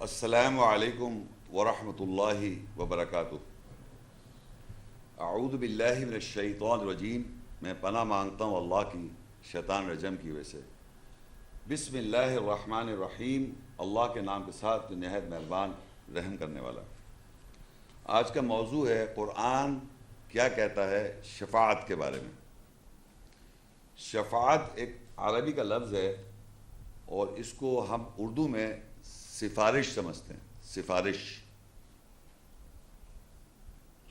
السلام علیکم ورحمۃ اللہ وبرکاتہ۔ اعوذ باللہ من الشیطان الرجیم، میں پناہ مانگتا ہوں اللہ کی شیطان رجم کی وجہ سے۔ بسم اللہ الرحمن الرحیم، اللہ کے نام کے ساتھ جو نہایت مہربان رحم کرنے والا۔ آج کا موضوع ہے قرآن کیا کہتا ہے شفاعت کے بارے میں۔ شفاعت ایک عربی کا لفظ ہے اور اس کو ہم اردو میں سفارش سمجھتے ہیں۔ سفارش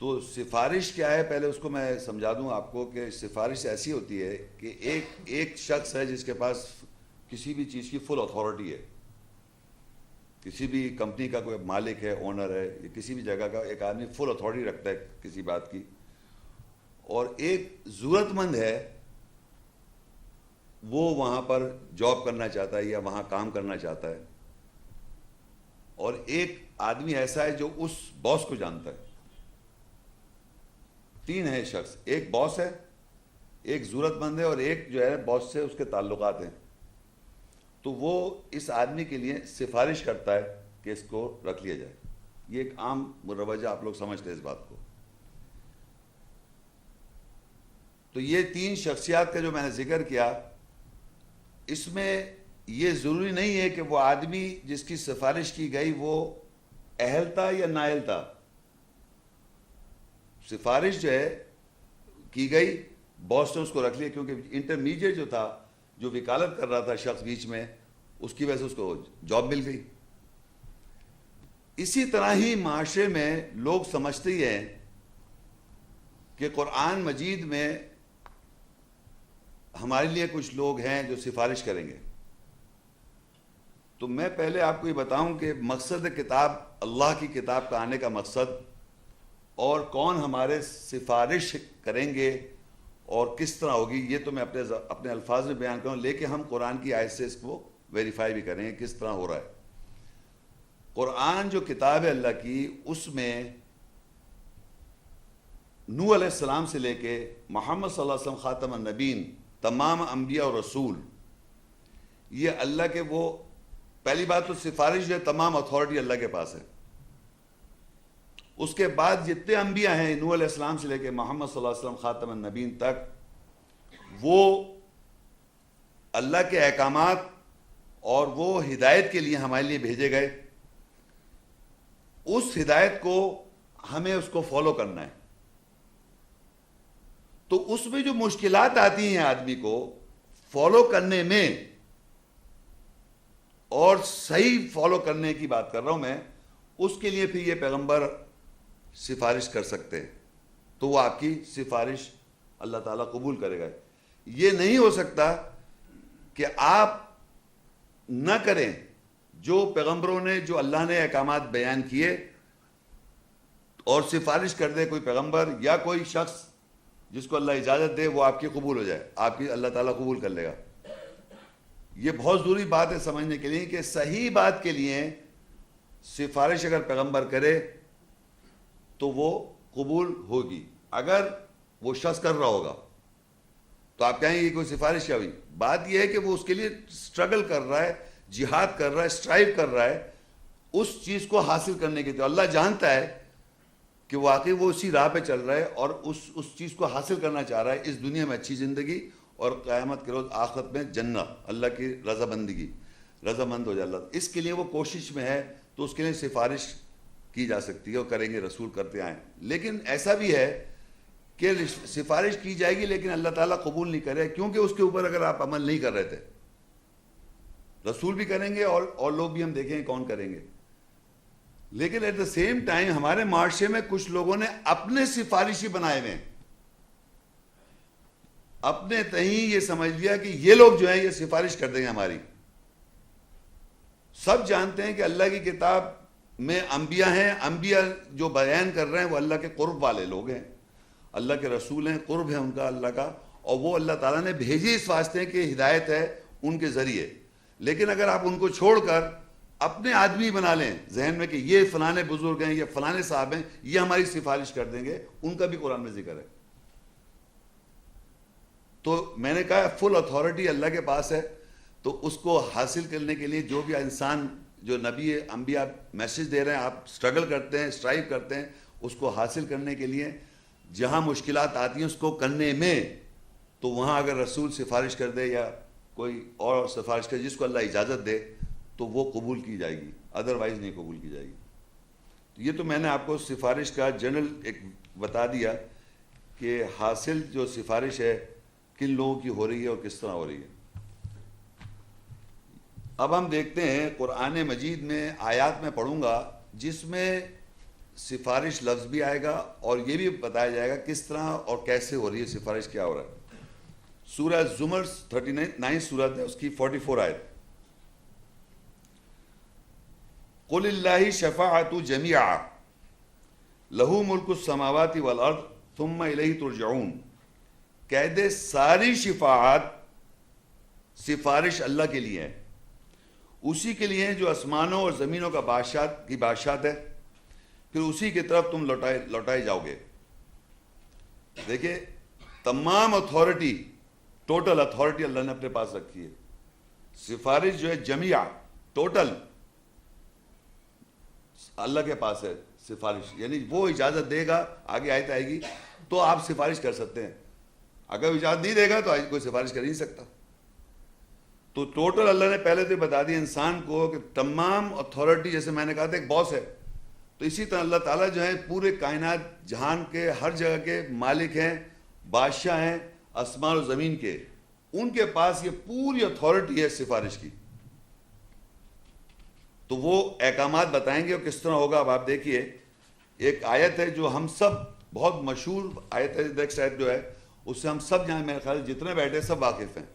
تو سفارش کیا ہے، پہلے اس کو میں سمجھا دوں آپ کو کہ سفارش ایسی ہوتی ہے کہ ایک شخص ہے جس کے پاس کسی بھی چیز کی فل اتھارٹی ہے، کسی بھی کمپنی کا کوئی مالک ہے، اونر ہے، یا کسی بھی جگہ کا ایک آدمی فل اتھارٹی رکھتا ہے کسی بات کی، اور ایک ضرورت مند ہے وہ وہاں پر جاب کرنا چاہتا ہے یا وہاں کام کرنا چاہتا ہے، اور ایک آدمی ایسا ہے جو اس باس کو جانتا ہے۔ تین ہے شخص، ایک باس ہے، ایک ضرورت مند ہے، اور ایک جو ہے باس سے اس کے تعلقات ہیں۔ تو وہ اس آدمی کے لیے سفارش کرتا ہے کہ اس کو رکھ لیا جائے۔ یہ ایک عام مروجہ، آپ لوگ سمجھتے ہیں اس بات کو۔ تو یہ تین شخصیات کا جو میں نے ذکر کیا، اس میں یہ ضروری نہیں ہے کہ وہ آدمی جس کی سفارش کی گئی وہ اہل تھا یا نااہل تھا۔ سفارش جو ہے کی گئی، باس نے اس کو رکھ لیا کیونکہ انٹرمیڈیٹ جو تھا، جو وکالت کر رہا تھا شخص بیچ میں، اس کی وجہ سے اس کو جاب مل گئی۔ اسی طرح ہی معاشرے میں لوگ سمجھتے ہی ہیں کہ قرآن مجید میں ہمارے لیے کچھ لوگ ہیں جو سفارش کریں گے۔ تو میں پہلے آپ کو یہ بتاؤں کہ مقصد کتاب، اللہ کی کتاب کا آنے کا مقصد، اور کون ہمارے سفارش کریں گے اور کس طرح ہوگی، یہ تو میں اپنے الفاظ میں بیان کروں، لیکن ہم قرآن کی آیت سے اس کو ویریفائی بھی کریں گے کس طرح ہو رہا ہے۔ قرآن جو کتاب ہے اللہ کی، اس میں نوح علیہ السلام سے لے کے محمد صلی اللہ علیہ وسلم خاتم النبیین، تمام انبیاء اور رسول، یہ اللہ کے وہ پہلی بات تو سفارش جو ہے تمام اتھارٹی اللہ کے پاس ہے۔ اس کے بعد جتنے انبیاء ہیں نوح علیہ السلام سے لے کے محمد صلی اللہ علیہ وسلم خاتم النبیین تک، وہ اللہ کے احکامات اور وہ ہدایت کے لیے ہمارے لیے بھیجے گئے۔ اس ہدایت کو ہمیں اس کو فالو کرنا ہے۔ تو اس میں جو مشکلات آتی ہیں آدمی کو فالو کرنے میں، اور صحیح فالو کرنے کی بات کر رہا ہوں میں، اس کے لیے پھر یہ پیغمبر سفارش کر سکتے ہیں، تو وہ آپ کی سفارش اللہ تعالیٰ قبول کرے گا۔ یہ نہیں ہو سکتا کہ آپ نہ کریں جو پیغمبروں نے، جو اللہ نے احکامات بیان کیے، اور سفارش کر دے کوئی پیغمبر یا کوئی شخص جس کو اللہ اجازت دے، وہ آپ کی قبول ہو جائے، آپ کی اللہ تعالیٰ قبول کر لے گا۔ یہ بہت ضروری بات ہے سمجھنے کے لیے کہ صحیح بات کے لیے سفارش اگر پیغمبر کرے تو وہ قبول ہوگی۔ اگر وہ شخص کر رہا ہوگا تو آپ کہیں گے یہ کوئی سفارش کیا ہوئی؟ بات یہ ہے کہ وہ اس کے لیے سٹرگل کر رہا ہے، جہاد کر رہا ہے، سٹرائیو کر رہا ہے اس چیز کو حاصل کرنے کے لیے۔ اللہ جانتا ہے کہ واقعی وہ اسی راہ پہ چل رہا ہے اور اس چیز کو حاصل کرنا چاہ رہا ہے، اس دنیا میں اچھی زندگی اور قیامت کے روز آخرت میں جنت، اللہ کی رضا بندگی، رضا مند ہو جائے اللہ۔ اس کے لیے وہ کوشش میں ہے، تو اس کے لیے سفارش کی جا سکتی ہے، اور کریں گے، رسول کرتے آئیں۔ لیکن ایسا بھی ہے کہ سفارش کی جائے گی لیکن اللہ تعالیٰ قبول نہیں کرے، کیونکہ اس کے اوپر اگر آپ عمل نہیں کر رہے تھے۔ رسول بھی کریں گے اور لوگ بھی ہم دیکھیں گے کون کریں گے، لیکن ایٹ دا سیم ٹائم ہمارے معاشرے میں کچھ لوگوں نے اپنے سفارشی بنائے ہوئے ہیں، اپنے تئیں یہ سمجھ لیا کہ یہ لوگ جو ہیں یہ سفارش کر دیں گے ہماری۔ سب جانتے ہیں کہ اللہ کی کتاب میں انبیاء ہیں، انبیاء جو بیان کر رہے ہیں وہ اللہ کے قرب والے لوگ ہیں، اللہ کے رسول ہیں، قرب ہے ان کا اللہ کا، اور وہ اللہ تعالیٰ نے بھیجے اس واسطے کہ ہدایت ہے ان کے ذریعے۔ لیکن اگر آپ ان کو چھوڑ کر اپنے آدمی بنا لیں ذہن میں کہ یہ فلانے بزرگ ہیں، یہ فلانے صاحب ہیں، یہ ہماری سفارش کر دیں گے، ان کا بھی قرآن میں ذکر ہے۔ تو میں نے کہا فل اتھارٹی اللہ کے پاس ہے، تو اس کو حاصل کرنے کے لیے جو بھی انسان جو نبی انبیاء میسج دے رہے ہیں، آپ سٹرگل کرتے ہیں، اسٹرائیو کرتے ہیں اس کو حاصل کرنے کے لیے، جہاں مشکلات آتی ہیں اس کو کرنے میں، تو وہاں اگر رسول سفارش کر دے یا کوئی اور سفارش کرے جس کو اللہ اجازت دے تو وہ قبول کی جائے گی، ادروائز نہیں قبول کی جائے گی. یہ تو میں نے آپ کو سفارش کا جنرل ایک بتا دیا کہ حاصل جو سفارش ہے کن لوگوں کی ہو رہی ہے اور کس طرح ہو رہی ہے. اب ہم دیکھتے ہیں قرآن مجید میں آیات میں پڑھوں گا جس میں سفارش لفظ بھی آئے گا اور یہ بھی بتایا جائے گا کس طرح اور کیسے ہو رہی ہے سفارش، کیا ہو رہا ہے. سورہ زمر 39 سورت ہے، اس کی 44 آیت. قل اللہ شفاعت جمیعا لہ ملک السماوات والارض ثم الیہ ترجعون. کہہ دے ساری شفاعت، سفارش اللہ کے لیے ہے، اسی کے لیے جو آسمانوں اور زمینوں کا بادشاہت ہے، پھر اسی کی طرف تم لوٹائے جاؤ گے. دیکھیں تمام اتھارٹی، ٹوٹل اتھارٹی اللہ نے اپنے پاس رکھی ہے. سفارش جو ہے جمیع، ٹوٹل اللہ کے پاس ہے سفارش، یعنی وہ اجازت دے گا، آگے آیت آئے گی تو آپ سفارش کر سکتے ہیں، اگر اجازت نہیں دے گا تو کوئی سفارش کر نہیں سکتا. تو ٹوٹل اللہ نے پہلے تو بتا دیا انسان کو کہ تمام اتھارٹی، جیسے میں نے کہا تھا ایک باس ہے، تو اسی طرح اللہ تعالیٰ جو ہے پورے کائنات جہان کے ہر جگہ کے مالک ہیں، بادشاہ ہیں، آسمان و زمین کے، ان کے پاس یہ پوری اتھارٹی ہے سفارش کی. تو وہ احکامات بتائیں گے اور کس طرح ہوگا. اب آپ دیکھیے ایک آیت ہے جو ہم سب بہت مشہور آیت ہے، نیکسٹ آیت جو ہے اس سے ہم سب جہاں میرے خیال جتنے بیٹھے سب واقف ہیں.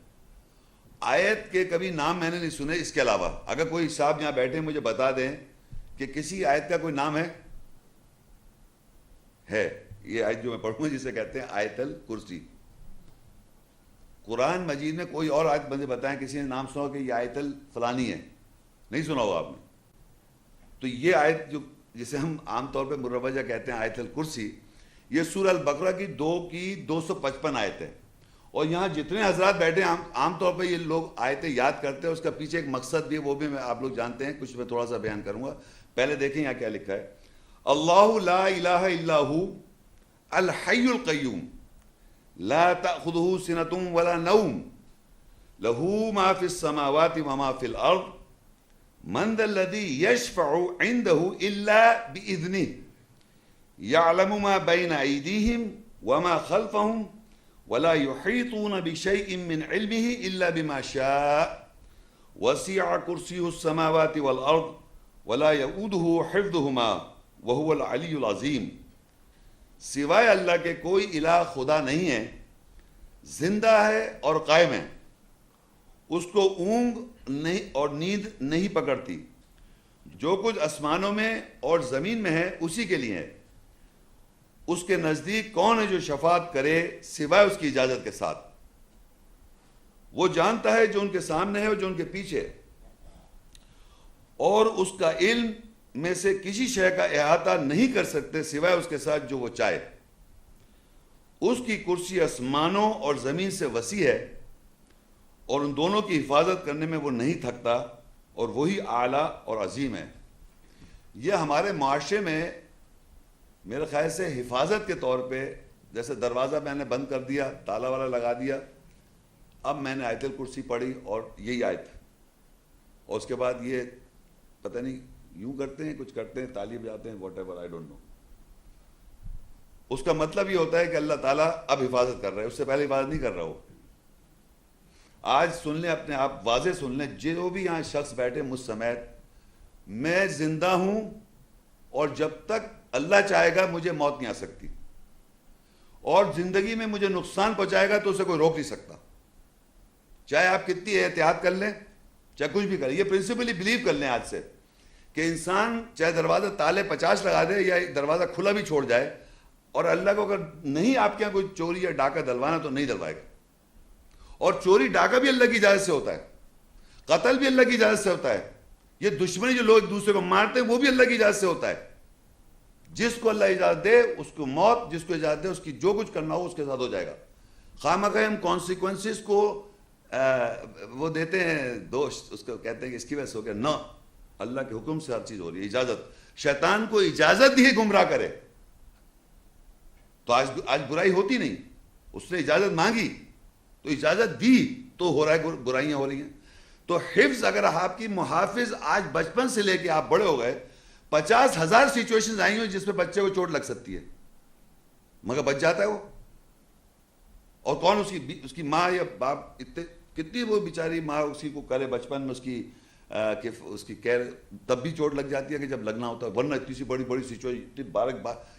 آیت کے کبھی نام میں نے نہیں سنے اس کے علاوہ. اگر کوئی صاحب یہاں بیٹھے مجھے بتا دیں کہ کسی آیت کا کوئی نام ہے یہ آیت جو میں پڑھوں گا جسے کہتے ہیں آیت الکرسی. قرآن مجید میں کوئی اور آیت مجھے بتائیں کسی نے نام سنا کہ یہ آیت الفلانی ہے، نہیں سنا ہوگا آپ نے. تو یہ آیت جو جسے ہم عام طور پہ مروجہ کہتے ہیں آیت الکرسی، یہ سورہ البقرہ کی 255 آیت ہے. اور یہاں جتنے حضرات بیٹھے ہیں عام طور پہ یہ لوگ آیتیں یاد کرتے ہیں، اس کا پیچھے ایک مقصد بھی ہے، وہ بھی آپ لوگ جانتے ہیں، کچھ میں تھوڑا سا بیان کروں گا. پہلے دیکھیں یہاں کیا لکھا ہے. اللہ لا الہ الا ہو الحی القیوم لا تأخذہ سنۃ ولا نوم لہ ما فی السماوات وما فی الارض من ذا الذی یشفع عندہ الا بإذنہ یعلم ما بین ایدیہم وما خلفہم ولا يحيطون بشيء من علمه إلا بما شاء وسع كرسيه السماوات والأرض ولا يؤوده حفظهما وهو العلی العظیم. سوائے اللہ کے کوئی الہ خدا نہیں ہے، زندہ ہے اور قائم ہے، اس کو اونگ نہیں اور نیند نہیں پکڑتی. جو کچھ آسمانوں میں اور زمین میں ہے اسی کے لیے ہے. اس کے نزدیک کون ہے جو شفاعت کرے سوائے اس کی اجازت کے ساتھ. وہ جانتا ہے جو ان کے سامنے ہے اور جو ان کے پیچھے ہے، اور اس کا علم میں سے کسی شے کا احاطہ نہیں کر سکتے سوائے اس کے ساتھ جو وہ چاہے. اس کی کرسی آسمانوں اور زمین سے وسیع ہے اور ان دونوں کی حفاظت کرنے میں وہ نہیں تھکتا، اور وہی اعلیٰ اور عظیم ہے. یہ ہمارے معاشرے میں میرے خیال سے حفاظت کے طور پہ، جیسے دروازہ میں نے بند کر دیا، تالا والا لگا دیا، اب میں نے آیت الکرسی پڑھی اور یہی آیت، اور اس کے بعد یہ پتہ نہیں یوں کرتے ہیں، کچھ کرتے ہیں، تالی بجاتے ہیں، whatever, I don't know. اس کا مطلب یہ ہوتا ہے کہ اللہ تعالیٰ اب حفاظت کر رہا ہے، اس سے پہلے حفاظت نہیں کر رہا ہو. آج سن لیں اپنے آپ، واضح سن لیں، جو بھی یہاں شخص بیٹھے مجھ سمیت، میں زندہ ہوں اور جب تک اللہ چاہے گا مجھے موت نہیں آ سکتی، اور زندگی میں مجھے نقصان پہنچائے گا تو اسے کوئی روک نہیں سکتا. چاہے آپ کتنی احتیاط کر لیں، چاہے کچھ بھی کریں، یہ پرنسپلی بلیو کر لیں آج سے کہ انسان چاہے دروازہ تالے 50 لگا دے یا دروازہ کھلا بھی چھوڑ جائے، اور اللہ کو اگر نہیں آپ کے یہاں کوئی چوری یا ڈاکہ دلوانا تو نہیں دلوائے گا. اور چوری ڈاکہ بھی اللہ کی اجازت سے ہوتا ہے، قتل بھی اللہ کی اجازت سے ہوتا ہے، یہ دشمنی جو لوگ ایک دوسرے کو مارتے ہیں وہ بھی اللہ کی اجازت سے ہوتا ہے. جس کو اللہ اجازت دے اس کو موت، جس کو اجازت دے اس کی جو کچھ کرنا ہو اس کے ساتھ ہو جائے گا. خواہ ہم کانسیکوینسز کو وہ دیتے ہیں دوست، اس کو کہتے ہیں کہ اس کی وجہ سے ہو گیا. نہ، اللہ کے حکم سے ہر چیز ہو رہی ہے. اجازت, شیطان کو اجازت دی گمراہ کرے تو آج برائی ہوتی نہیں. اس نے اجازت مانگی تو اجازت دی تو ہو رہا ہے, برائیاں ہو رہی ہیں. تو حفظ, اگر آپ کی محافظ آج بچپن سے لے کے آپ بڑے ہو گئے, 50,000 سچویشن آئی ہوئی جس میں بچے کو چوٹ لگ سکتی ہے, مگر بچ جاتا ہے وہ. اور کون اس کی ماں یا باپ, کتنی وہ بیچاری ماں اسی کو کرے بچپن میں, اس کی کیئر, تب بھی چوٹ لگ جاتی ہے کہ جب لگنا ہوتا ہے, ورنہ اتنی سی بڑی بڑی سچویشن,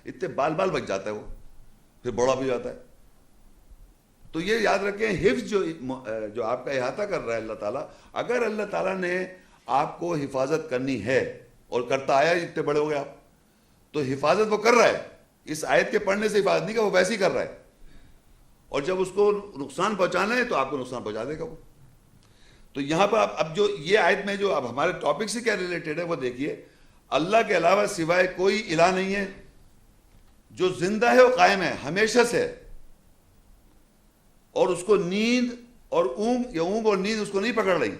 اتنے بال بچ جاتا ہے وہ, پھر بڑا بھی جاتا ہے. تو یہ یاد رکھیں, حفظ جو آپ کا احاطہ کر رہا ہے اللہ تعالیٰ, اگر اللہ تعالیٰ نے آپ کو حفاظت کرنی ہے, اور کرتا آیا اتنے بڑے ہو گئے آپ, تو حفاظت وہ کر رہا ہے. اس آیت کے پڑھنے سے حفاظت نہیں کہ وہ ویسے ہی کر رہا ہے, اور جب اس کو نقصان پہنچانا ہے تو آپ کو نقصان پہنچا دے گا وہ. تو یہاں پر اب جو یہ آیت میں جو اب ہمارے ٹاپک سے کیا ریلیٹڈ ہے وہ دیکھیے. اللہ کے علاوہ سوائے کوئی الہ نہیں ہے جو زندہ ہے, وہ قائم ہے ہمیشہ سے, اور اس کو نیند اور اونگ اور نیند اس کو نہیں پکڑ رہی.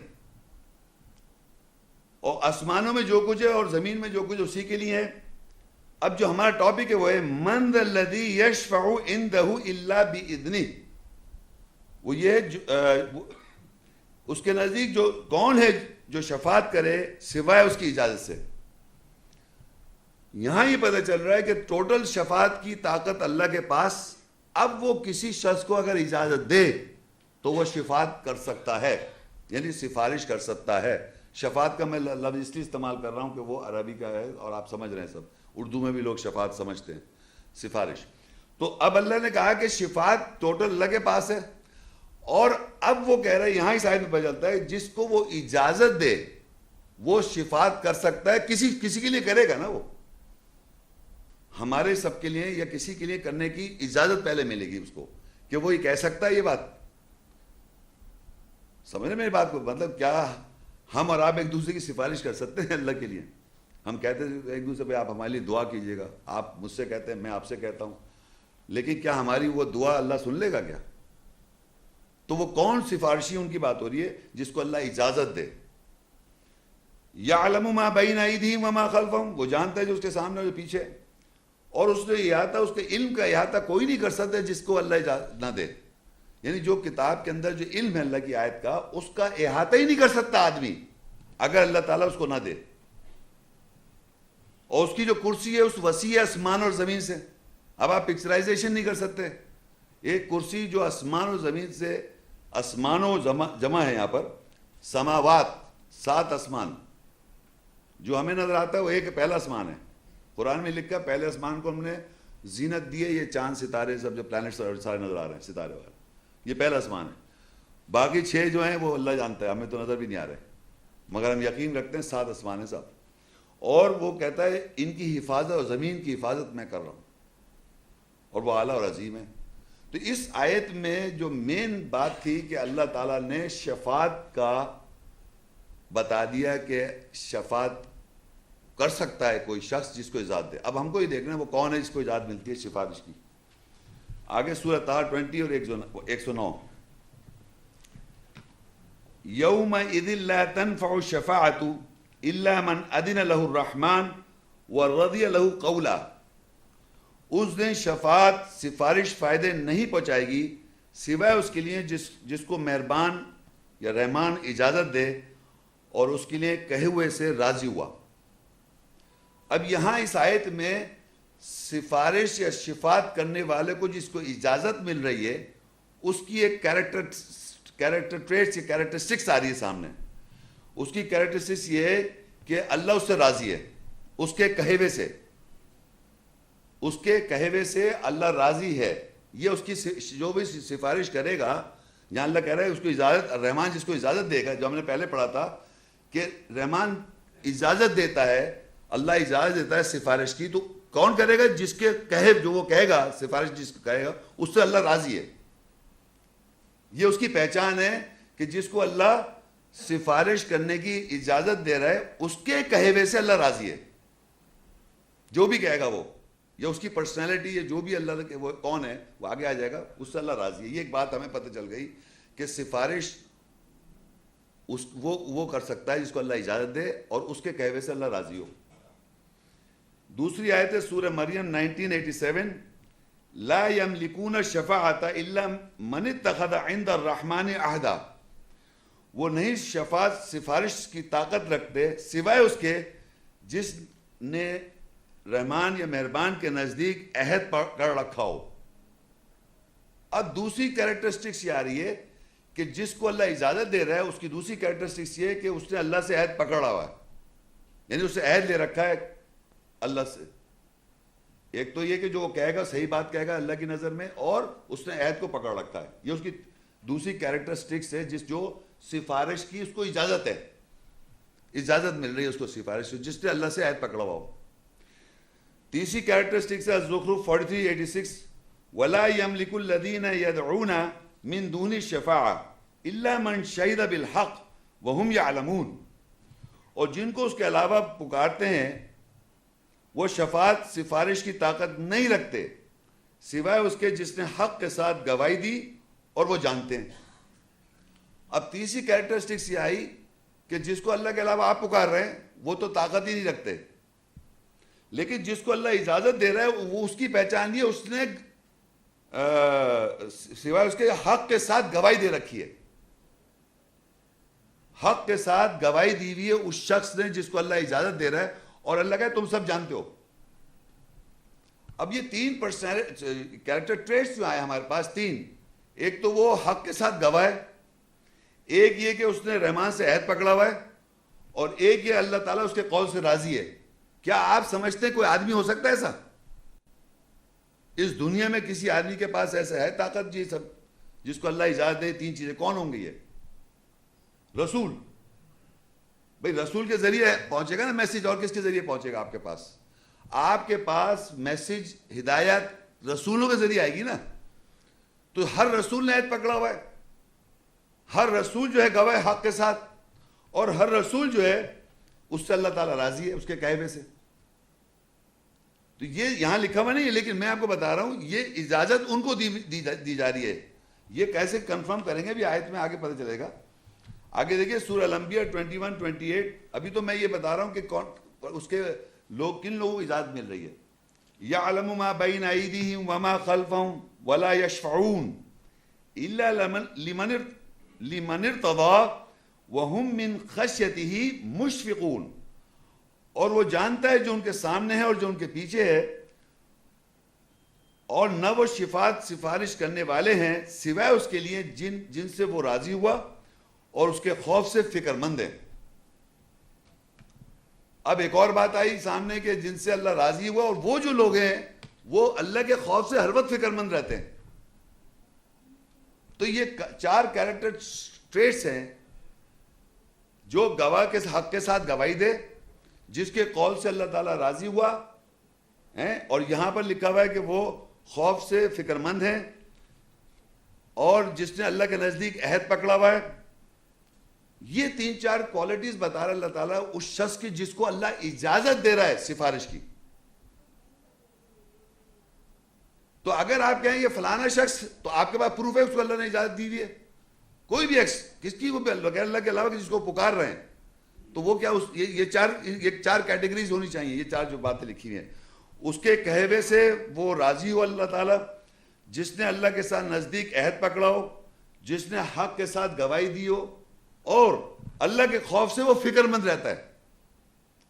اور آسمانوں میں جو کچھ ہے اور زمین میں جو کچھ اسی کے لیے ہے. اب جو ہمارا ٹاپک ہے وہ ہے من ذا الذی یشفع عندہ الا باذنہ. وہ یہ اس کے نزدیک جو کون ہے جو شفاعت کرے سوائے اس کی اجازت سے. یہاں یہ پتہ چل رہا ہے کہ ٹوٹل شفاعت کی طاقت اللہ کے پاس. اب وہ کسی شخص کو اگر اجازت دے تو وہ شفاعت کر سکتا ہے, یعنی سفارش کر سکتا ہے. شفاعت کا میں لفظ اس لیے استعمال کر رہا ہوں کہ وہ عربی کا ہے اور آپ سمجھ رہے ہیں سب, اردو میں بھی لوگ شفاعت سمجھتے ہیں, سفارش. تو اب اللہ نے کہا کہ شفاعت ٹوٹل اللہ کے پاس ہے, اور اب وہ کہہ رہے ہیں یہاں اس آیت میں پتہ چلتا ہے جس کو وہ اجازت دے وہ شفاعت کر سکتا ہے. کسی کے لیے کرے گا نا, وہ ہمارے سب کے لیے یا کسی کے لیے کرنے کی اجازت پہلے ملے گی اس کو کہ وہ یہ کہہ سکتا ہے. یہ بات سمجھ رہے میری بات کو, مطلب کیا ہم اور آپ ایک دوسرے کی سفارش کر سکتے ہیں اللہ کے لیے؟ ہم کہتے ہیں ایک دوسرے پہ آپ ہمارے لیے دعا کیجیے گا, آپ مجھ سے کہتے ہیں, میں آپ سے کہتا ہوں, لیکن کیا ہماری وہ دعا اللہ سن لے گا کیا؟ تو وہ کون سفارشی ان کی بات ہو رہی ہے جس کو اللہ اجازت دے. یعلم ما بین ایدیہم وما خلفہم, وہ جانتا ہے جو اس کے سامنے اور جو پیچھے, اور اس نے احاطہ, اس کے علم کا احاطہ کوئی نہیں کر سکتا جس کو اللہ اجازت نہ دے. یعنی جو کتاب کے اندر جو علم ہے اللہ کی آیت کا, اس کا احاطہ ہی نہیں کر سکتا آدمی اگر اللہ تعالیٰ اس کو نہ دے. اور اس کی جو کرسی ہے اس وسیع ہے آسمان اور زمین سے. اب آپ پکچرائزیشن نہیں کر سکتے. ایک کرسی جو آسمان اور زمین سے, آسمانوں جمع ہے یہاں پر, سماوات 7 آسمان جو ہمیں نظر آتا ہے وہ ایک پہلا آسمان ہے. قرآن میں لکھا پہلے آسمان کو ہم نے زینت دی ہے, یہ چاند ستارے سب جو پلانٹس سارے نظر آ رہے ہیں, ستارے والے, یہ پہلا آسمان ہے. باقی 6 جو ہیں وہ اللہ جانتا ہے, ہمیں تو نظر بھی نہیں آ رہے, مگر ہم یقین رکھتے ہیں 7 آسمان ہیں سب. اور وہ کہتا ہے ان کی حفاظت اور زمین کی حفاظت میں کر رہا ہوں, اور وہ اعلیٰ اور عظیم ہے. تو اس آیت میں جو مین بات تھی کہ اللہ تعالیٰ نے شفاعت کا بتا دیا کہ شفاعت کر سکتا ہے کوئی شخص جس کو اجازت دے. اب ہم کو یہ دیکھنا ہے وہ کون ہے جس کو اجازت ملتی ہے سفارش کی. آگے سورہ طٰہٰ 20 اور 109, یومئذ لا تنفع الشفاعۃ الا من اذن له الرحمن ورضی له قولا. اس دن شفاعت سفارش فائدے نہیں پہنچائے گی سوائے اس کے لیے جس کو مہربان یا رحمان اجازت دے اور اس کے لیے کہے ہوئے سے راضی ہوا. اب یہاں اس آیت میں سفارش یا شفاعت کرنے والے کو جس کو اجازت مل رہی ہے اس کی ایک کیریکٹر ٹریٹس یا کیریکٹرسٹکس آ رہی ہے سامنے. اس کی کیریکٹرسٹکس یہ ہے کہ اللہ اس سے راضی ہے, اس کے کہے ہوئے سے, اس کے کہے ہوئے سے اللہ راضی ہے. یہ اس کی جو بھی سفارش کرے گا, یہاں اللہ کہہ رہا ہے اس کو اجازت, رحمان جس کو اجازت دے گا, جو ہم نے پہلے پڑھا تھا کہ رحمان اجازت دیتا ہے, اللہ اجازت دیتا ہے سفارش کی, تو کون کرے گا جس کے کہے, جو وہ کہے گا سفارش جس کو کہے گا اس سے اللہ راضی ہے. یہ اس کی پہچان ہے کہ جس کو اللہ سفارش کرنے کی اجازت دے رہا ہے اس کے کہے ہوئے سے اللہ راضی ہے. جو بھی کہے گا وہ, یا اس کی پرسنالٹی یا جو بھی اللہ کے وہ کون ہے وہ آگے آ جائے گا, اس سے اللہ راضی ہے. یہ ایک بات ہمیں پتہ چل گئی کہ سفارش وہ کر سکتا ہے جس کو اللہ اجازت دے اور اس کے کہوے سے اللہ راضی ہو. دوسری آیت ہے سورہ مریم 1987 لا یملکون الشفاعۃ الا من اتخذ عند الرحمن عہدا. وہ نہیں شفاعت سفارش کی طاقت رکھتے سوائے اس کے جس نے رحمان یا مہربان کے نزدیک عہد کر رکھا ہو. اب دوسری کیریکٹرسٹکس یہ آ رہی ہے کہ جس کو اللہ اجازت دے رہا ہے اس کی دوسری کیریکٹرسٹکس یہ ہے کہ اس نے اللہ سے عہد پکڑا ہوا ہے, یعنی اس سے عہد لے رکھا ہے اللہ سے. ایک تو یہ کہ جو وہ کہے گا صحیح بات کہے گا اللہ کی نظر میں, اور اس نے عہد کو پکڑ رکھا ہے. یہ اس کی دوسری کیریکٹرسٹکس ہے جو سفارش کی اس کو اجازت ہے, اجازت مل رہی ہے اس کو سفارش جس نے اللہ سے عہد پکڑا ہوا ہو. تیسری کیریکٹرسٹکس ہے زخرف 43:86 ولا يملك الذين يدعون من دون الشفاعة الا من شهد بالحق وهم يعلمون. اور جن کو اس کے علاوہ پکارتے ہیں وہ شفاعت سفارش کی طاقت نہیں رکھتے سوائے اس کے جس نے حق کے ساتھ گواہی دی اور وہ جانتے ہیں. اب تیسری کیریکٹرسٹکس یہ آئی کہ جس کو اللہ کے علاوہ آپ پکار رہے ہیں وہ تو طاقت ہی نہیں رکھتے, لیکن جس کو اللہ اجازت دے رہا ہے وہ اس کی پہچان یہ اس نے سوائے اس کے حق کے ساتھ گواہی دے رکھی ہے, حق کے ساتھ گواہی دی ہوئی ہے اس شخص نے جس کو اللہ اجازت دے رہا ہے, اور اللہ کہے تم سب جانتے ہو. اب یہ تین کیریکٹر ٹریٹس جو آئے ہمارے پاس تین, ایک تو وہ حق کے ساتھ گواہ ہے, ایک یہ کہ اس نے رحمان سے عہد پکڑا ہوا ہے, اور ایک یہ اللہ تعالیٰ اس کے قول سے راضی ہے. کیا آپ سمجھتے ہیں کوئی آدمی ہو سکتا ہے ایسا؟ اس دنیا میں کسی آدمی کے پاس ایسا ہے طاقت جی سب جس کو اللہ اجازت دے تین چیزیں؟ کون ہوں گی یہ؟ رسول. بھئی رسول کے ذریعے پہنچے گا نا میسیج, اور کس کے ذریعے پہنچے گا آپ کے پاس؟ آپ کے پاس میسیج ہدایت رسولوں کے ذریعے آئے گی نا. تو ہر رسول نے عہد پکڑا ہوا ہے, ہر رسول جو ہے گواہ حق کے ساتھ, اور ہر رسول جو ہے اس سے اللہ تعالیٰ راضی ہے اس کے کہوے سے. تو یہ یہاں لکھا ہوا نہیں ہے, لیکن میں آپ کو بتا رہا ہوں یہ اجازت ان کو دی جا رہی ہے. یہ کیسے کنفرم کریں گے بھی آیت میں آگے پتہ چلے گا. آگے دیکھیے سورہ الانبیاء 21-28. ابھی تو میں یہ بتا رہا ہوں کہ کون اس کے لوگ کن لوگوں کو اجازت مل رہی ہے. یعلم ما بین ایدیہم وما خلفہم ولا یشفعون الا لمن ارتضی وہم من خشیتہ مشفقون. اور وہ جانتا ہے جو ان کے سامنے ہے اور جو ان کے پیچھے ہے, اور نہ وہ شفاعت سفارش کرنے والے ہیں سوائے اس کے لیے جن سے وہ راضی ہوا اور اس کے خوف سے فکر مند ہے. اب ایک اور بات آئی سامنے کہ جن سے اللہ راضی ہوا, اور وہ جو لوگ ہیں وہ اللہ کے خوف سے ہر وقت فکر مند رہتے ہیں. تو یہ چار کیریکٹر ٹریٹس ہیں جو گواہ کے حق کے ساتھ گواہی دے, جس کے قول سے اللہ تعالیٰ راضی ہوا اور یہاں پر لکھا ہوا ہے کہ وہ خوف سے فکر مند ہیں, اور جس نے اللہ کے نزدیک عہد پکڑا ہوا ہے. یہ تین چار کوالٹیز بتا رہا اللہ تعالیٰ اس شخص کی جس کو اللہ اجازت دے رہا ہے سفارش کی. تو اگر آپ کہیں یہ فلانا شخص, تو آپ کے پاس پروف ہے اس کو اللہ نے اجازت دی ہوئی ہے. کوئی بھی ایکس کس کی وہ بغیر اللہ کے علاوہ جس کو پکار رہے ہیں, تو وہ کیا یہ چار کیٹیگریز ہونی چاہیے. یہ چار جو باتیں لکھی ہوئی ہیں اس کے کہوے سے وہ راضی ہو اللہ تعالیٰ, جس نے اللہ کے ساتھ نزدیک عہد پکڑا ہو, جس نے حق کے ساتھ گواہی دی ہو, اور اللہ کے خوف سے وہ فکر مند رہتا ہے.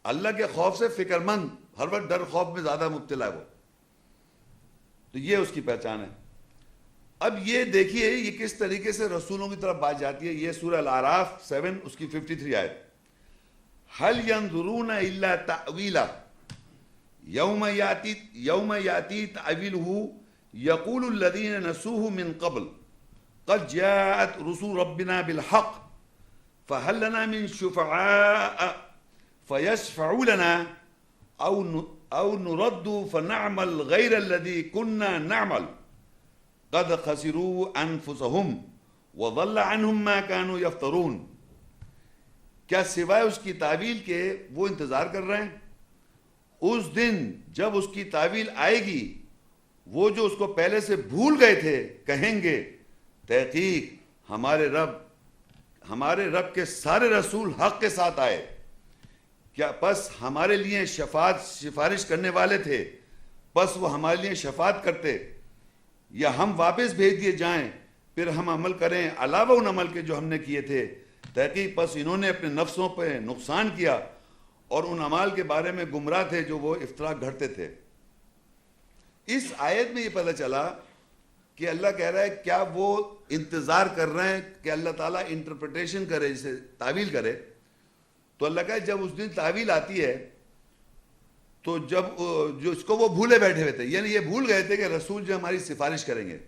اللہ کے خوف سے فکر مند, ہر وقت ڈر خوف میں زیادہ مبتلا ہے وہ. تو یہ اس کی پہچان ہے. اب یہ دیکھیے یہ کس طریقے سے رسولوں کی طرف بات جاتی ہے. یہ سورہ الاعراف 7 اس کی 53 آیت. هل ينظرون الا تأویلہ یوم یاتی تأویلہ یقول الذین نسوہ من قبل قد جاءت رسول ربنا بالحق فهل لنا من شفعاء فيشفعوا لنا او نرد فنعمل غیر الذی كنا نعمل قد خسروا انفسهم وضل عنهم ما كانوا يفترون. کیا سوائے اس کی تعویل کے وہ انتظار کر رہے ہیں؟ اس دن جب اس کی تعویل آئے گی وہ جو اس کو پہلے سے بھول گئے تھے کہیں گے تحقیق ہمارے رب ہمارے رب کے سارے رسول حق کے ساتھ آئے، کیا پس ہمارے لیے سفارش کرنے والے تھے، پس وہ ہمارے لیے شفاعت کرتے، یا ہم واپس بھیج دیے جائیں پھر ہم عمل کریں علاوہ ان عمل کے جو ہم نے کیے تھے؟ تحقیق پس انہوں نے اپنے نفسوں پہ نقصان کیا اور ان اعمال کے بارے میں گمراہ تھے جو وہ افترا گھڑتے تھے۔ اس آیت میں یہ پتہ چلا کہ اللہ کہہ رہا ہے کیا وہ انتظار کر رہے ہیں کہ اللہ تعالیٰ انٹرپریٹیشن کرے، جسے تعویل کرے؟ تو اللہ کہا جب اس دن تعویل آتی ہے تو جب جو اس کو وہ بھولے بیٹھے ہوئے تھے، یعنی یہ بھول گئے تھے کہ رسول جو ہماری سفارش کریں گے،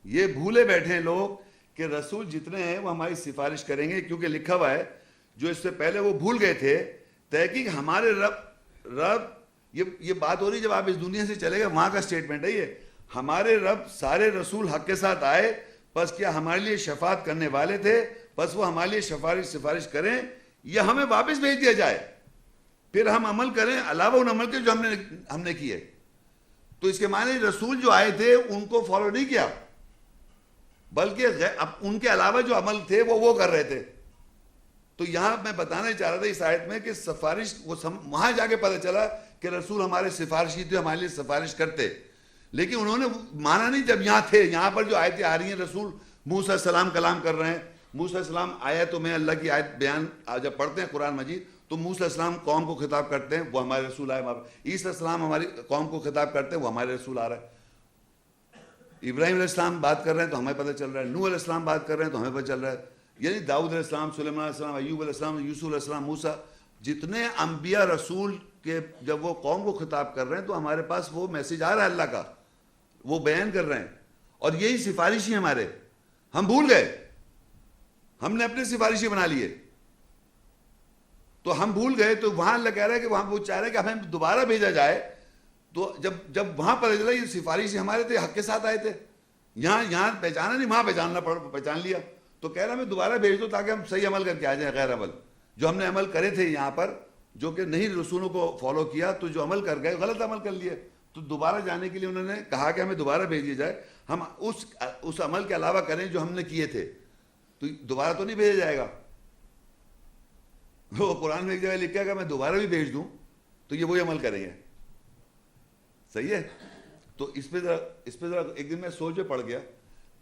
یہ بھولے بیٹھے ہیں لوگ کہ رسول جتنے ہیں وہ ہماری سفارش کریں گے، کیونکہ لکھا ہوا ہے جو اس سے پہلے وہ بھول گئے تھے، تحقیق ہمارے رب یہ بات ہو رہی جب آپ اس دنیا سے چلے گئے، وہاں کا سٹیٹمنٹ ہے یہ، ہمارے رب سارے رسول حق کے ساتھ آئے، پس کیا ہمارے لیے شفاعت کرنے والے تھے، پس وہ ہمارے لیے سفارش کریں، یا ہمیں واپس بھیج دیا جائے پھر ہم عمل کریں علاوہ ان عمل کے جو ہم نے کیے۔ تو اس کے معنی رسول جو آئے تھے ان کو فالو نہیں کیا، بلکہ ان کے علاوہ جو عمل تھے وہ کر رہے تھے۔ تو یہاں میں بتانا چاہ رہا تھا اس آیت میں کہ سفارش، وہاں جا کے پتہ چلا کہ رسول ہمارے سفارشی تھے، ہمارے لیے سفارش کرتے، لیکن انہوں نے مانا نہیں جب یہاں تھے۔ یہاں پر جو آیتیں آ رہی ہیں، رسول موسیٰ علیہ السلام کلام کر رہے ہیں، موسیٰ علیہ السلام آیا تو میں اللہ کی آیت بیان جب پڑھتے ہیں قرآن مجید تو موسیٰ علیہ السلام قوم کو خطاب کرتے ہیں، وہ ہمارے رسول آئے، عیسیٰ علیہ السلام ہماری قوم کو خطاب کرتے ہیں، وہ ہمارے رسول آ رہا ہے، ابراہیم علیہ السلام بات کر رہے ہیں تو ہمیں پتہ چل رہا ہے، نوح علیہ السلام بات کر رہے ہیں تو ہمیں پتہ چل رہا ہے، یعنی داؤد علیہ السلام، سلیمان علیہ السلام، ایوب علیہ السلام، یوسف علیہ السلام، موسیٰ، جتنے انبیاء رسول کے جب وہ قوم کو خطاب کر رہے ہیں تو ہمارے پاس وہ میسج آ رہا ہے اللہ کا، وہ بیان کر رہے ہیں، اور یہی سفارشی ہمارے، ہم بھول گئے، ہم نے اپنے سفارشی بنا لیے، تو ہم بھول گئے، تو وہاں اللہ کہہ رہا ہے کہ وہاں وہ چاہ رہا ہے کہ ہمیں دوبارہ بھیجا جائے۔ تو جب وہاں پتہ چلا یہ سفارشی ہمارے تھے، حق کے ساتھ آئے تھے، یہاں پہچانا نہیں، وہاں پہچان لیا، تو کہہ رہا میں دوبارہ بھیج دو تاکہ ہم صحیح عمل کر کے آ جائیں، غیر عمل جو ہم نے عمل کرے تھے یہاں پر، جو کہ نہیں رسولوں کو فالو کیا، تو جو عمل کر گئے غلط عمل کر لیے، تو دوبارہ جانے کے لیے انہوں نے کہا کہ ہمیں دوبارہ بھیج دیا جائے، ہم اس عمل کے علاوہ کریں جو ہم نے کیے تھے، تو دوبارہ تو نہیں بھیجا جائے گا۔ وہ قرآن میں ایک جگہ لکھا ہے کہ میں دوبارہ بھی بھیج دوں تو یہ وہی عمل کریں گے، صحیح ہے۔ تو اس پہ ذرا ایک دن میں سوچ میں پڑ گیا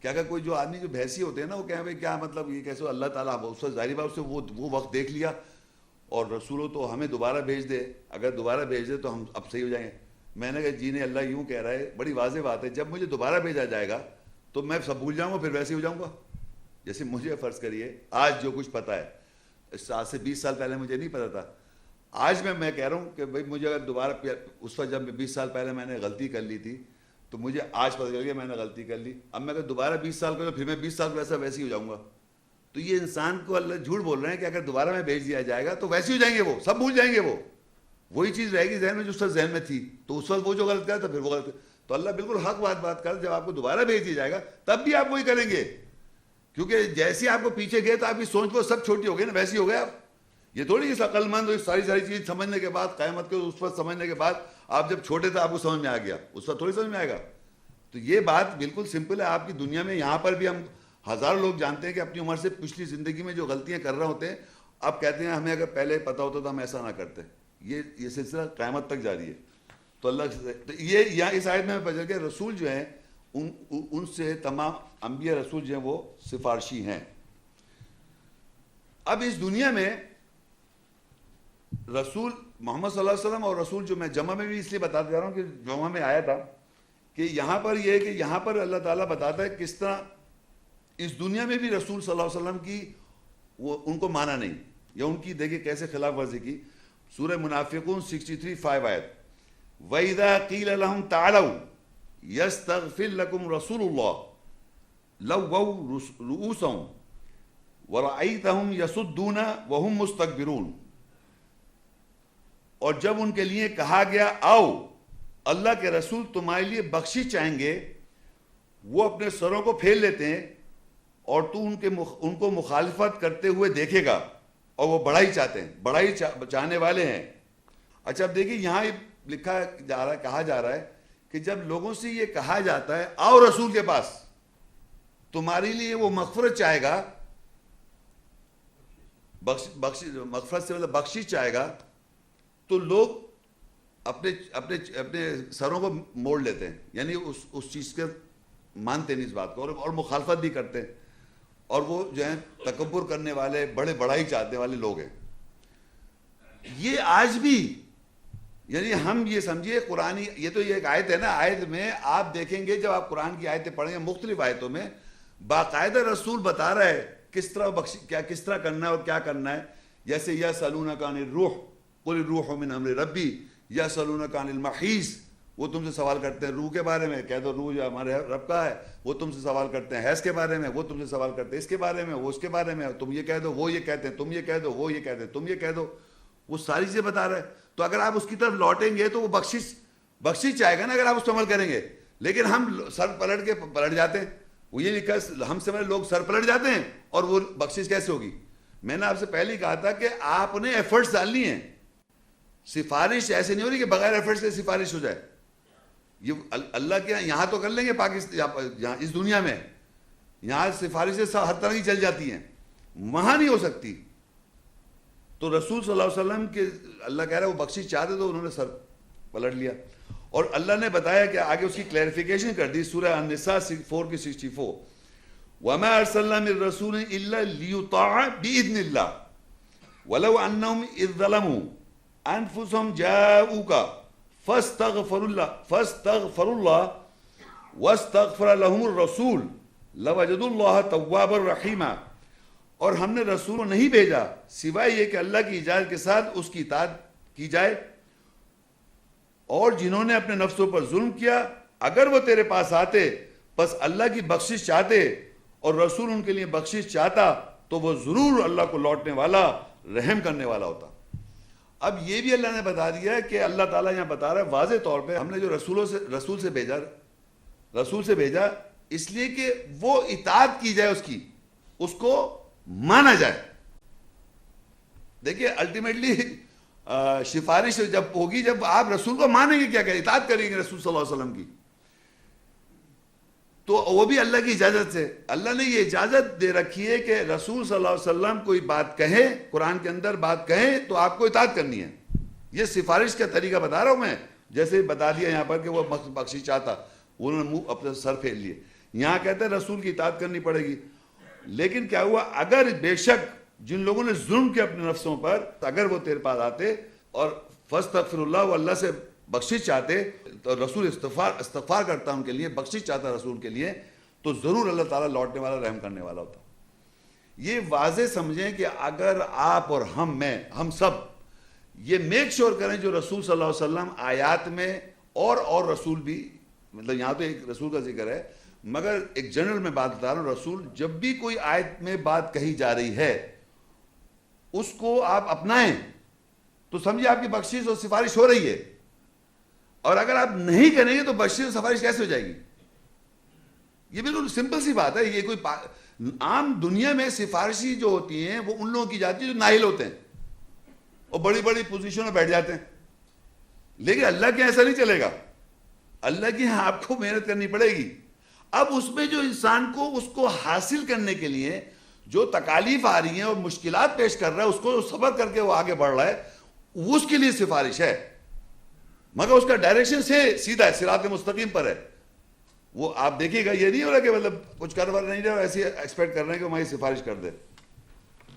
کہ اگر کوئی جو آدمی جو بحثی ہوتے ہیں نا، وہ کہیں بھائی کیا مطلب یہ کیسے اللہ تعالیٰ اس وقت ظاہری بات سے وہ وقت دیکھ لیا اور رسولوں تو ہمیں دوبارہ بھیج دے، اگر دوبارہ بھیج دے تو ہم اب صحیح ہو جائیں گے۔ میں نے کہا جی نہیں، اللہ یوں کہہ رہا ہے، بڑی واضح بات ہے، جب مجھے دوبارہ بھیجا جائے گا تو میں سب بھول جاؤں گا، پھر ویسے ہی ہو جاؤں گا۔ جیسے مجھے فرض کریے آج جو کچھ پتہ ہے، آج سے 20 سال پہلے مجھے نہیں پتا تھا، آج میں کہہ رہا ہوں کہ بھائی مجھے اگر دوبارہ، اس وقت جب 20 سال پہلے میں نے غلطی کر لی تھی تو مجھے آج پتہ چل گیا میں نے غلطی کر لی، اب میں اگر دوبارہ 20 سال کروں پھر میں 20 سال ویسے ہی ہو جاؤں گا۔ تو یہ انسان کو اللہ جھوٹ بول رہے ہیں کہ اگر دوبارہ میں بھیج دیا جائے گا تو ویسے ہی ہو جائیں گے، وہ سب بھول جائیں گے، وہ وہی چیز رہے گی ذہن میں جو اس وقت ذہن میں تھی، تو اس وقت وہ جو غلط کرا تھا پھر وہ غلط۔ تو اللہ بالکل حق بات کر، جب آپ کو دوبارہ بھیج دیا جائے گا تب بھی آپ وہی کریں گے، کیونکہ جیسے آپ کو پیچھے گئے تو آپ کی سوچ کو سب چھوٹی ہو گئی نا، ویسے ہی ہو گئے آپ۔ یہ تھوڑی اس عقل مند ساری چیز سمجھنے کے بعد، قیامت کے اس وقت سمجھنے کے بعد، آپ جب چھوٹے تھے آپ کو سمجھ میں آ گیا، اس وقت تھوڑی سمجھ میں آئے گا۔ تو یہ بات بالکل سمپل ہے آپ کی دنیا میں، یہاں پر بھی ہم ہزاروں لوگ جانتے ہیں کہ اپنی عمر سے پچھلی زندگی میں جو غلطیاں کر رہے ہوتے ہیں، اب کہتے ہیں ہمیں اگر پہلے پتہ ہوتا تو ہم ایسا نہ کرتے۔ یہ سلسلہ قیامت تک جاری ہے۔ تو اللہ تو یہ یہاں اس آیت میں پتہ چل گیا رسول جو ہیں ان سے تمام انبیاء رسول جو ہیں وہ سفارشی ہیں۔ اب اس دنیا میں رسول محمد صلی اللہ علیہ وسلم اور رسول جو میں جمع میں بھی اس لیے بتاتا جا رہا ہوں کہ جمع میں آیا تھا کہ یہاں پر یہ ہے کہ یہاں پر اللہ تعالیٰ بتاتا ہے کس طرح اس دنیا میں بھی رسول صلی اللہ علیہ وسلم کی وہ ان کو مانا نہیں، یا ان کی دیکھیں کیسے خلاف ورزی کی۔ سورہ منافقون 63:5 آیت، وَإِذَا قِيلَ لَهُمْ تَعَالَوْا يَسْتَغْفِرْ لَكُمْ رَسُولُ اللَّهِ لَوَّوْا رُؤُوسَهُمْ وَرَأَيْتَهُمْ يَصُدُّونَ وَهُمْ مُسْتَكْبِرُونَ۔ اور جب ان کے لیے کہا گیا آؤ اللہ کے رسول تمہارے لیے بخشش چاہیں گے، وہ اپنے سروں کو پھیر لیتے ہیں اور تو ان کو مخالفت کرتے ہوئے دیکھے گا، اور وہ بڑائی چاہتے ہیں، بڑائی چاہنے والے ہیں۔ اچھا اب دیکھیے یہاں لکھا جا رہا ہے، کہا جا رہا ہے کہ جب لوگوں سے یہ کہا جاتا ہے آؤ رسول کے پاس تمہارے لیے وہ مغفرت چاہے گا، مغفرت سے مطلب بخشش چاہے گا تو لوگ اپنے اپنے اپنے سروں کو موڑ لیتے ہیں، یعنی اس چیز کے مانتے نہیں اس بات کو، اور مخالفت بھی کرتے ہیں، اور وہ جو ہیں تکبر کرنے والے، بڑائی چاہنے والے لوگ ہیں۔ یہ آج بھی، یعنی ہم یہ سمجھیے قرآنی، یہ تو یہ ایک آیت ہے نا، آیت میں آپ دیکھیں گے جب آپ قرآن کی آیتیں پڑھیں گے مختلف آیتوں میں باقاعدہ رسول بتا رہا ہے کس طرح کس طرح کرنا ہے اور کیا کرنا ہے۔ جیسے یسألونک عن الروح قل الروح من امر ربی، یسألونک عن المحیض، وہ تم سے سوال کرتے ہیں روح کے بارے میں، کہہ دو روح جو ہمارے رب کا ہے۔ وہ تم سے سوال کرتے ہیں حیض کے بارے میں، وہ تم سے سوال کرتے ہیں اس کے بارے میں، وہ اس کے بارے میں، تم یہ کہہ دو، وہ یہ کہتے ہیں، تم یہ کہہ دو، وہ یہ کہتے ہیں، تم یہ کہہ دو، وہ ساری چیزیں بتا رہا ہے۔ تو اگر آپ اس کی طرف لوٹیں گے تو وہ بخشش چاہے گا نا اگر آپ اس پر عمل کریں گے۔ لیکن ہم سر پلٹ جاتے ہیں، وہ یہ لکھا ہم سے لوگ سر پلٹ جاتے ہیں، اور وہ بخشش کیسے ہوگی؟ میں نے آپ سے پہلے ہی کہا تھا کہ آپ نے ایفرٹس ڈالنی ہیں، سفارش ایسے نہیں ہو رہی کہ بغیر ایفرٹس سے سفارش ہو جائے۔ یہ اللہ کے یہاں تو کر لیں گے، پاکستان اس دنیا میں یہاں سفارشیں ہر طرح کی چل جاتی ہیں، وہاں نہیں ہو سکتی۔ تو رسول صلی اللہ علیہ وسلم کے اللہ کہہ رہا ہے وہ بخشش چاہتے تو انہوں نے سر پلٹ لیا، اور اللہ نے بتایا کہ آگے اس کی کلیریفیکیشن کر دی سورہ النساء 4 کی 64، وَمَا أَرْسَلْنَا مِن رَّسُولٍ إِلَّا لِيُطَاعَ بِإِذْنِ اللَّهِ وَلَوْ أَنَّهُمْ إِذْ ظَلَمُوا أَنفُسَهُمْ جَاءُوكَ فَاسْتَغْفَرُوا اللَّهَ وَاسْتَغْفَرَ لَهُمُ الرَّسُولُ لَوَجَدُوا اللَّهَ تَوَّابًا رَحِيمًا۔ اور ہم نے رسول کو نہیں بھیجا سوائے یہ کہ اللہ کی اجازت کے ساتھ اس کی اطاعت کی جائے، اور جنہوں نے اپنے نفسوں پر ظلم کیا اگر وہ تیرے پاس آتے بس اللہ کی بخشش چاہتے اور رسول ان کے لیے بخشش چاہتا تو وہ ضرور اللہ کو لوٹنے والا، رحم کرنے والا ہوتا۔ اب یہ بھی اللہ نے بتا دیا ہے کہ اللہ تعالیٰ یہاں بتا رہا ہے واضح طور پہ ہم نے جو رسول سے بھیجا اس لیے کہ وہ اطاعت کی جائے، اس کو مانا جائے۔ دیکھیے الٹیمیٹلی سفارش جب ہوگی جب آپ رسول کو مانیں گے، کیا کہ اطاعت کریں گے رسول صلی اللہ علیہ وسلم کی، تو وہ بھی اللہ کی اجازت سے۔ اللہ نے یہ اجازت دے رکھی ہے کہ رسول صلی اللہ علیہ وسلم کوئی بات کہیں، قرآن کے اندر بات کہیں تو آپ کو اطاعت کرنی ہے۔ یہ سفارش کا طریقہ بتا رہا ہوں میں، جیسے بتا دیا یہاں پر کہ وہ بخشش چاہتا، انہوں نے منہ اپنے سر پھیر لیے، یہاں کہتے ہیں رسول کی اطاعت کرنی پڑے گی۔ لیکن کیا ہوا، اگر بے شک جن لوگوں نے ظلم کیا اپنے نفسوں پر، اگر وہ تیرے پاس آتے اور فاستغفر اللہ، وہ اللہ سے بخشش چاہتے، تو رسول استغفار کرتا ان کے لیے، بخشش چاہتا رسول کے لیے، تو ضرور اللہ تعالیٰ لوٹنے والا، رحم کرنے والا ہوتا۔ یہ واضح سمجھیں کہ اگر آپ اور ہم سب یہ میک شور کریں جو رسول صلی اللہ علیہ وسلم آیات میں اور رسول بھی، مطلب یہاں تو ایک رسول کا ذکر ہے مگر ایک جنرل میں بات بتا رہا ہوں، رسول جب بھی کوئی آیت میں بات کہی جا رہی ہے اس کو آپ اپنائیں تو سمجھے آپ کی بخشش اور سفارش ہو رہی ہے، اور اگر آپ نہیں کریں گے تو بخشش اور سفارش کیسے ہو جائے گی؟ یہ بالکل سمپل سی بات ہے۔ یہ کوئی عام دنیا میں سفارشی جو ہوتی ہیں وہ ان لوگوں کی جاتی ہے جو نااہل ہوتے ہیں اور بڑی بڑی پوزیشن میں بیٹھ جاتے ہیں، لیکن اللہ کے ایسا نہیں چلے گا۔ اللہ کی یہاں آپ کو محنت کرنی پڑے گی۔ اب اس میں جو انسان کو اس کو حاصل کرنے کے لیے جو تکالیف آ رہی ہیں اور مشکلات پیش کر رہا ہے، اس کو صبر کر کے وہ آگے بڑھ رہا ہے، وہ اس کے لیے سفارش ہے، مگر اس کا ڈائریکشن سے سیدھا ہے، صراط مستقیم پر ہے۔ وہ آپ دیکھیے گا، یہ نہیں ہو رہا کہ مطلب کچھ کر نہیں رہا ایسے ایکسپیکٹ کر رہے ہیں کہ ہماری سفارش کر دے۔